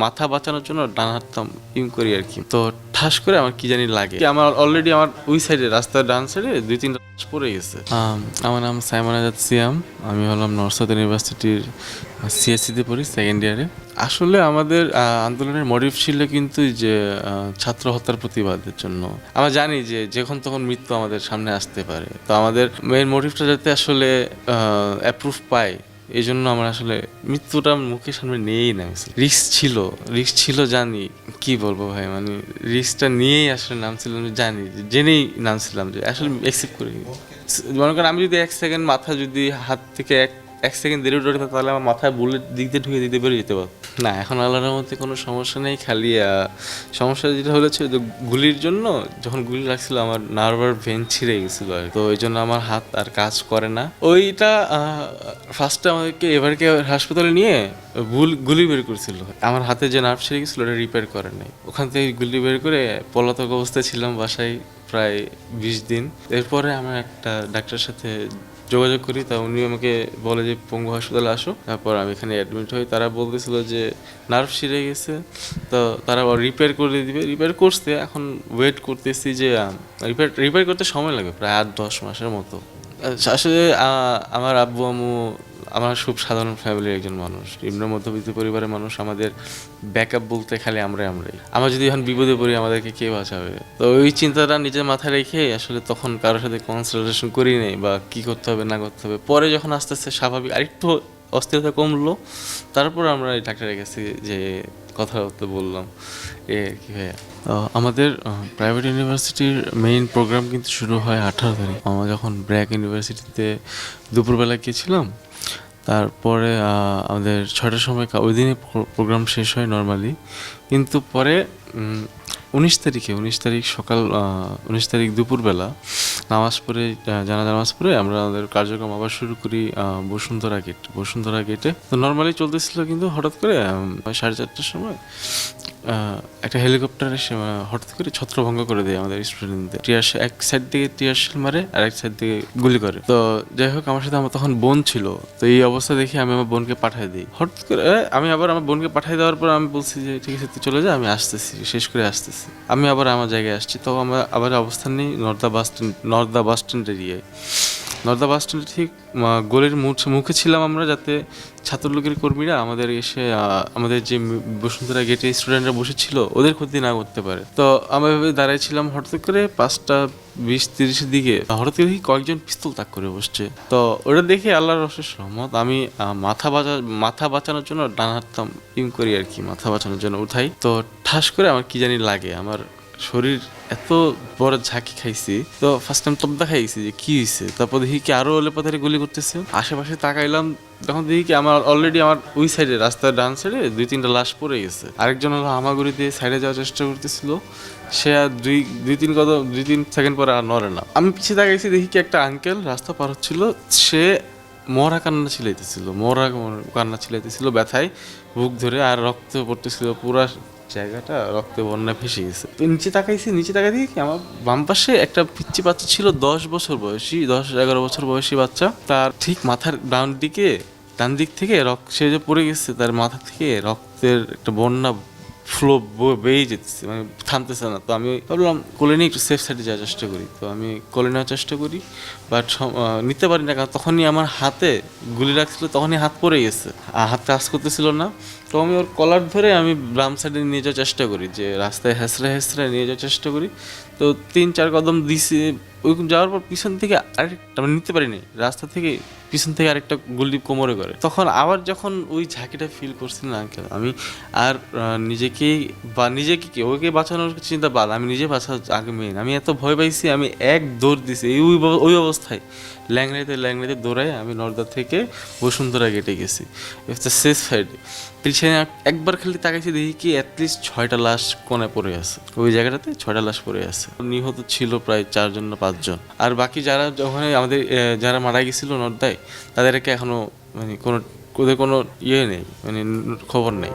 মাথা বাঁচানোর জন্য ডান হাতটা করি আর কি। তো ঠাস করে আমার কি জানি লাগে, আমার অলরেডি আমার ওই সাইডে রাস্তার ডান সাইডে 2-3টা পড়ে গেছে। আমার নাম সাইমন আজাদ সিয়াম, আমি হলাম নর্থ সাউথ ইউনিভার্সিটির সিএসসিতে পড়ি, সেকেন্ড ইয়ারে। আসলে আমাদের আন্দোলনের মোটিভ ছিল কিন্তু যে ছাত্র হত্যার প্রতিবাদের জন্য। আমরা জানি যে যখন তখন মৃত্যু আমাদের সামনে আসতে পারে, তো আমাদের মেইন মোটিভটা যাতে আসলে অ্যাপ্রুভ পায়, এই জন্য আমরা আসলে মৃত্যুটা মুখের সামনে নিয়েই নামছি। রিস্ক ছিল জানি, কি বলবো ভাই, মানে রিস্কটা নিয়েই আসলে নামছিলাম, জানি জেনেই নামছিলাম যে আসলে অ্যাকসেপ্ট করি। মনে করেন আমি যদি 1 সেকেন্ড মাথা যদি হাত থেকে এক সেকেন্ড দেরি উঠে তাহলে আমার মাথায় বুলেট দিক দিয়ে ঢুকে দিতে বেরিয়ে যেতে পারত না। এখন আল্লাহর মধ্যে কোনো সমস্যা নেই, খালি সমস্যা যেটা হয়েছে যে গুলির জন্য যখন গুলি লাগছিল আমার নার্ভার ভেন ছিঁড়ে গেছিলো, তো এই জন্য আমার হাত আর কাজ করে না। ওইটা ফার্স্টে আমাদেরকে এবারকে হাসপাতালে নিয়ে গুলি বের করছিল, আমার হাতে যে নার্ভ ছিঁড়ে গেছিলো ওটা রিপেয়ার করে নাই। ওখান থেকে গুলি বের করে পলাতক অবস্থায় ছিলাম বাসায় প্রায় 20 দিন। এরপরে আমরা একটা ডাক্তারের সাথে যোগাযোগ করি, তা উনি আমাকে বলে যে পঙ্গু হাসপাতালে আসো। তারপর আমি এখানে অ্যাডমিট হই। তারা বলতেছিল যে নার্ভ ছিঁড়ে গেছে, তো তারা রিপেয়ার করে দিবে। রিপেয়ার করতে এখন ওয়েট করতেছি যে রিপেয়ার করতে সময় লাগবে প্রায় 8-10 মাসের মতো। আসলে আমার আব্বু আম্মু, আমার খুব সাধারণ ফ্যামিলির একজন মানুষ, নিম্ন মধ্যবিত্ত পরিবারের মানুষ। আমাদের ব্যাকআপ বলতে খালি আমরাই। আমরা যদি এখন বিপদে পড়ি আমাদেরকে কে বাঁচাবে, তো ওই চিন্তাটা নিজের মাথায় রেখে আসলে তখন কারোর সাথে কনসালটেশন করি নেই বা কী করতে হবে না করতে হবে। পরে যখন আস্তে আস্তে স্বাভাবিক আরেকটু অস্থিরতা কমলো, তারপর আমরা এই ডাক্তারের কাছে যে কথাবার্তা বললাম কি ভাইয়া। আমাদের প্রাইভেট ইউনিভার্সিটির মেইন প্রোগ্রাম কিন্তু শুরু হয় 18 তারিখ। আমরা যখন ব্র্যাক ইউনিভার্সিটিতে দুপুরবেলা গিয়েছিলাম, তারপরে আমাদের 6টার সময় ওই দিনে প্রোগ্রাম শেষ হয় নর্মালি। কিন্তু পরে 19 তারিখ সকাল 19 তারিখ দুপুরবেলা নামাজ পড়ে জানাজা নামাজ পড়ে আমরা আমাদের কার্যক্রম আবার শুরু করি বসুন্ধরা গেটে। তো নর্মালি চলতেছিল, কিন্তু হঠাৎ করে 4:30টার সময় একটা হেলিকপ্টার এসে হঠাৎ করে ছত্রভঙ্গ করে দেয় আমাদের স্টুডেন্টদের। এক সাইড থেকে টিয়ারশেল মারে আর এক সাইড থেকে গুলি করে। তো যাই হোক, আমার সাথে আমার তখন বোন ছিল, তো এই অবস্থা দেখে আমি আমার বোনকে পাঠিয়ে দিই। হঠাৎ করে আমি আবার আমার বোনকে পাঠিয়ে দেওয়ার পর আমি বলছি যে ঠিক আছে তুই চলে যা, আমি আসতেছি, শেষ করে আসতেছি। আমি আবার আমার জায়গায় আসছি, তো আমরা আবার অবস্থান নেই নর্দা বাস স্ট্যান্ড এরিয়ায়। নর্দা বাস স্ট্যান্ডে ঠিক গোলের মুখে ছিলাম আমরা, যাতে ছাত্রলীগের কর্মীরা আমাদের এসে আমাদের যে বসুন্ধরা গেটে স্টুডেন্টরা বসেছিল ওদের ক্ষতি না করতে পারে। তো আমরা এভাবে দাঁড়াইছিলাম, হঠাৎ করে 5:20-30-এর দিকে হঠাৎ করে কয়েকজন পিস্তল তাক করে বসছে। তো ওটা দেখে আল্লাহর অশেষ রহমত, আমি মাথা বাঁচানোর জন্য ডান হাতটা করি আর কি, মাথা বাঁচানোর জন্য উঠাই। তো ঠাস করে আমার কি জানি লাগে, আমার শরীর এত বড় ঝাঁকি খাইছি। তো ফার্স্ট টাইম তবদা খাইছি যে কি হয়েছে। তারপর দেখি কি আরো লেপাতারি গুলি করতেছে। আশেপাশে তাকাইলাম, তখন দেখি কি আমার অলরেডি আমার ওই সাইডে রাস্তার ডান সাইডে 2-3টা লাশ পড়ে গেছে। আরেকজন হলো হামাগুড়ি দিয়ে সাইডে যাওয়ার চেষ্টা করতেছিল, সে আর 2-3 সেকেন্ড পরে আর নড়ে না। আমি পিছিয়ে তাকাইছি, দেখি কি একটা আঙ্কেল রাস্তা পার হচ্ছিল, সে মরা কান্না ছিলাইতেছিল ব্যথায় বুক ধরে, আর রক্ত পড়তেছিল, পুরা জায়গাটা রক্তে বন্যা ভেসে গেছে। তো নিচে তাকাই দেখি কি আমার বাম পাশে একটা পিচ্চি বাচ্চা ছিল, 10-11 বছর বয়সী বাচ্চা। তার ঠিক মাথার ডান দিক থেকে সে যে পড়ে গেছে, তার মাথা থেকে রক্তের একটা বন্যা ফ্লো বেয়ে যেতেছে, মানে থামতেছে না। তো আমি ভাবলাম কোলে নিয়ে একটু সেফ সাইডে যাওয়ার চেষ্টা করি। তো আমি কোলে নেওয়ার চেষ্টা করি, বাট নিতে পারি না, কারণ তখনই আমার হাতে গুলি রাখছিল, তখনই হাত পড়ে গেছে, হাত কাজ করতেছিল না। তো আমি ওর কলার ধরে আমি বাম সাইডে নিয়ে যাওয়ার চেষ্টা করি, যে রাস্তায় হেসড়ে নিয়ে যাওয়ার চেষ্টা করি। তো 3-4 কদম দিছি, ওই যাওয়ার পর পিছন থেকে আরেকটা, আমি নিতে পারিনি, রাস্তা থেকে পিছন থেকে আরেকটা গুলি কোমরে করে। তখন আবার যখন ওই ঝাঁকিটা ফিল করছি না আঙ্কেল, আমি আর নিজেকে ওকে বাঁচানোর চিন্তা বাদ, আমি নিজে বাঁচা আগে মেন। আমি এত ভয় পাইছি, আমি এক দৌড় দিছি ওই অবস্থায়, ল্যাংড়াইতে দৌড়াই আমি নর্দা থেকে বসুন্ধরা গেটে গেছি, সেফ সাইডে। পিছনে একবার খালি তাকাইছি, দেখি কি অ্যাটলিস্ট 6টা লাশ কোণে পড়ে আছে, ওই জায়গাটাতে 6টা লাশ পড়ে আছে। নিহত ছিল প্রায় 4জন না 5জন। আর বাকি যারা ওখানে আমাদের যারা মারা গেছিল নর্দায়, তাদেরকে এখনো মানে কোনো ইয়ে নেই, মানে খবর নেই।